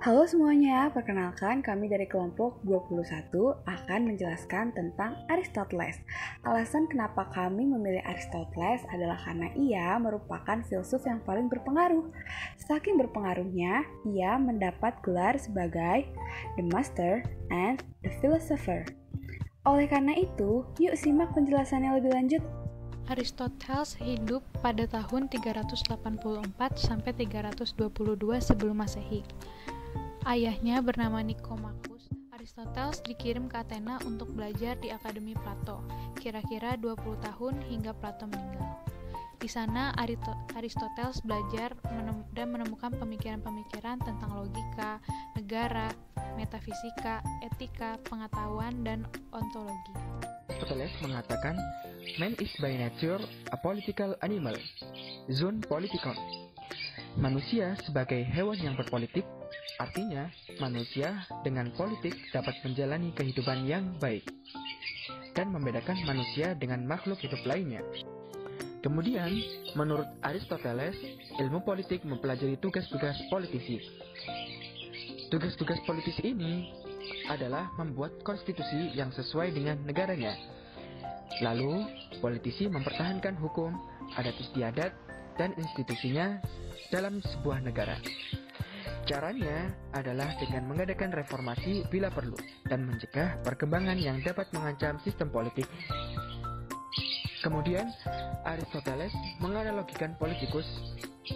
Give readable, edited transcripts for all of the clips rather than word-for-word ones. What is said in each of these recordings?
Halo semuanya, perkenalkan kami dari kelompok 21 akan menjelaskan tentang Aristoteles. Alasan kenapa kami memilih Aristoteles adalah karena ia merupakan filsuf yang paling berpengaruh. Saking berpengaruhnya, ia mendapat gelar sebagai The Master and the Philosopher. Oleh karena itu, yuk simak penjelasannya lebih lanjut. Aristoteles hidup pada tahun 384 sampai 322 sebelum Masehi. Ayahnya bernama Nikomakhus. Aristoteles dikirim ke Athena untuk belajar di Akademi Plato, kira-kira 20 tahun hingga Plato meninggal. Di sana Aristoteles belajar dan menemukan pemikiran-pemikiran tentang logika, negara, metafisika, etika, pengetahuan, dan ontologi. Aristoteles mengatakan, man is by nature a political animal, zoon politikon. Manusia sebagai hewan yang berpolitik, artinya manusia dengan politik dapat menjalani kehidupan yang baik dan membedakan manusia dengan makhluk hidup lainnya. Kemudian, menurut Aristoteles, ilmu politik mempelajari tugas-tugas politisi. Tugas-tugas politisi ini adalah membuat konstitusi yang sesuai dengan negaranya. Lalu, politisi mempertahankan hukum, adat istiadat, dan institusinya dalam sebuah negara. Caranya adalah dengan mengadakan reformasi bila perlu dan mencegah perkembangan yang dapat mengancam sistem politik. Kemudian, Aristoteles menganalogikan politikus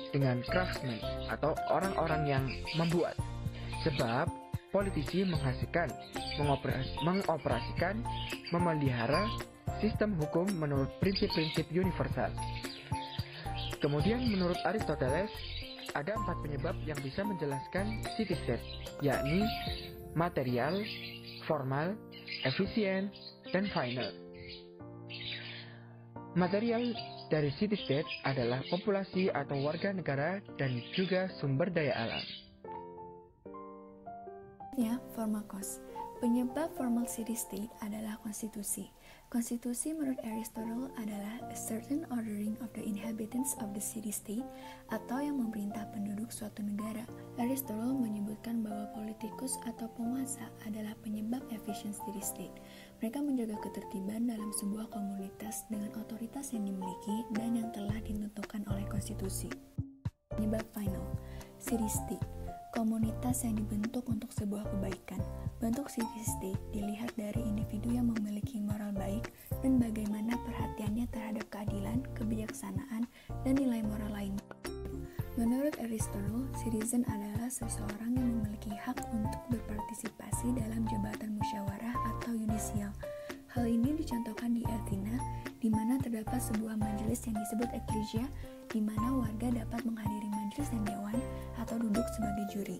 dengan craftsman atau orang-orang yang membuat. Sebab politisi menghasilkan, mengoperasikan, memelihara sistem hukum menurut prinsip-prinsip universal. Kemudian menurut Aristoteles, ada 4 penyebab yang bisa menjelaskan city-state, yakni material, formal, efisien, dan final. Material dari city-state adalah populasi atau warga negara dan juga sumber daya alam. Formal cause. Penyebab formal city-state adalah konstitusi. Konstitusi menurut Aristotle adalah a certain ordering of the inhabitants of the city-state atau yang memerintah penduduk suatu negara. Aristotle menyebutkan bahwa politikus atau penguasa adalah penyebab efisien city-state. Mereka menjaga ketertiban dalam sebuah komunitas dengan otoritas yang dimiliki dan yang telah ditentukan oleh konstitusi. Penyebab final, city-state. Komunitas yang dibentuk untuk sebuah kebaikan. Bentuk city-state dilihat dari individu yang memiliki moral baik dan bagaimana perhatiannya terhadap keadilan, kebijaksanaan, dan nilai moral lain. Menurut Aristotle, citizen adalah seseorang yang memiliki hak untuk berpartisipasi dalam jabatan musyawarah atau yudisial. Hal ini dicontohkan di Athena, di mana terdapat sebuah majelis yang disebut ecclesia, di mana warga dapat menghadiri majelis dan dewan atau duduk sebagai juri.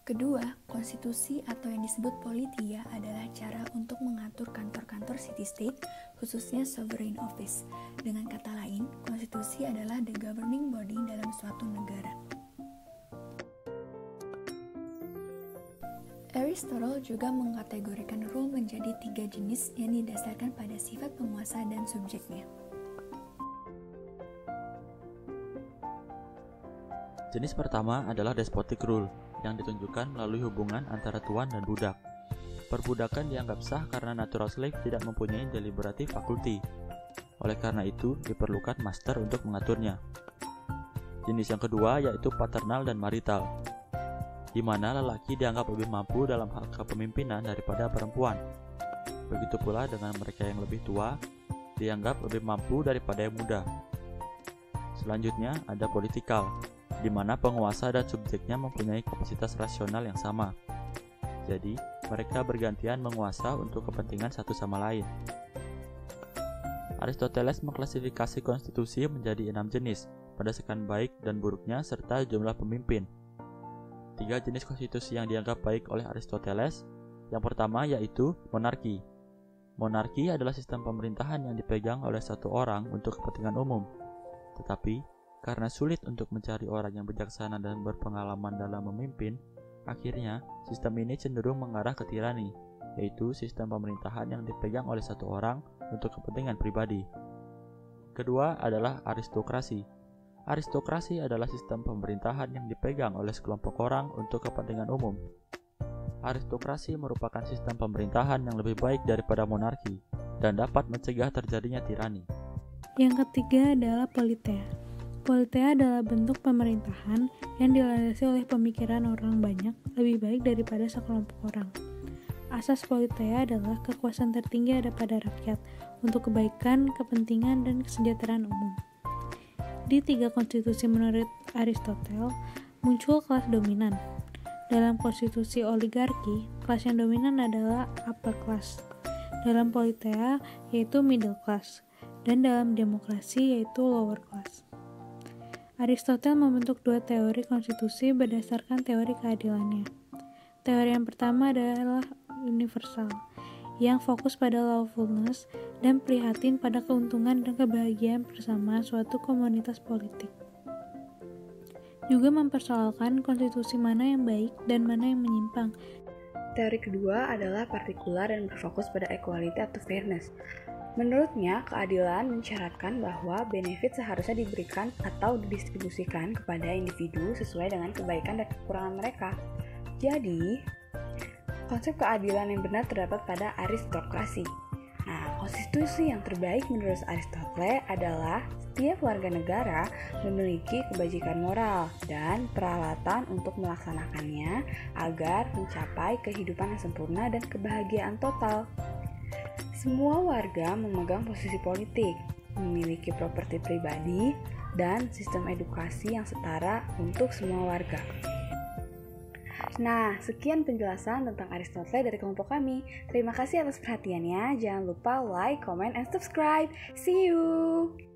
Kedua, konstitusi atau yang disebut politia adalah cara untuk mengatur kantor-kantor city-state, khususnya sovereign office. Dengan kata lain, konstitusi adalah the governing body dalam suatu negara. Aristotle juga mengkategorikan rule menjadi 3 jenis yang didasarkan pada sifat penguasa dan subjeknya. Jenis pertama adalah despotic rule, yang ditunjukkan melalui hubungan antara tuan dan budak. Perbudakan dianggap sah karena natural slave tidak mempunyai deliberative faculty. Oleh karena itu, diperlukan master untuk mengaturnya. Jenis yang kedua yaitu paternal dan marital, di mana lelaki dianggap lebih mampu dalam hal kepemimpinan daripada perempuan. Begitu pula dengan mereka yang lebih tua, dianggap lebih mampu daripada yang muda. Selanjutnya ada political, di mana penguasa dan subjeknya mempunyai kapasitas rasional yang sama. Jadi, mereka bergantian menguasa untuk kepentingan satu sama lain. Aristoteles mengklasifikasi konstitusi menjadi 6 jenis, berdasarkan baik dan buruknya serta jumlah pemimpin. 3 jenis konstitusi yang dianggap baik oleh Aristoteles. Yang pertama yaitu monarki. Monarki adalah sistem pemerintahan yang dipegang oleh satu orang untuk kepentingan umum. Tetapi, karena sulit untuk mencari orang yang bijaksana dan berpengalaman dalam memimpin, akhirnya sistem ini cenderung mengarah ke tirani, yaitu sistem pemerintahan yang dipegang oleh satu orang untuk kepentingan pribadi. Kedua adalah aristokrasi. Aristokrasi adalah sistem pemerintahan yang dipegang oleh sekelompok orang untuk kepentingan umum. Aristokrasi merupakan sistem pemerintahan yang lebih baik daripada monarki dan dapat mencegah terjadinya tirani. Yang ketiga adalah politeia. Politeia adalah bentuk pemerintahan yang dilandasi oleh pemikiran orang banyak lebih baik daripada sekelompok orang. Asas politeia adalah kekuasaan tertinggi ada pada rakyat untuk kebaikan, kepentingan, dan kesejahteraan umum. Di 3 konstitusi menurut Aristoteles, muncul kelas dominan. Dalam konstitusi oligarki, kelas yang dominan adalah upper class. Dalam politeia, yaitu middle class. Dan dalam demokrasi, yaitu lower class. Aristoteles membentuk 2 teori konstitusi berdasarkan teori keadilannya. Teori yang pertama adalah universal, yang fokus pada lawfulness dan prihatin pada keuntungan dan kebahagiaan bersama suatu komunitas politik. Juga mempersoalkan konstitusi mana yang baik dan mana yang menyimpang. Teori kedua adalah partikular dan berfokus pada equality atau fairness. Menurutnya, keadilan mensyaratkan bahwa benefit seharusnya diberikan atau didistribusikan kepada individu sesuai dengan kebaikan dan kekurangan mereka. Jadi, konsep keadilan yang benar terdapat pada aristokrasi. Nah, konstitusi yang terbaik menurut Aristoteles adalah setiap warga negara memiliki kebajikan moral dan peralatan untuk melaksanakannya agar mencapai kehidupan yang sempurna dan kebahagiaan total. Semua warga memegang posisi politik, memiliki properti pribadi, dan sistem edukasi yang setara untuk semua warga. Nah, sekian penjelasan tentang Aristoteles dari kelompok kami. Terima kasih atas perhatiannya. Jangan lupa like, comment, and subscribe. See you!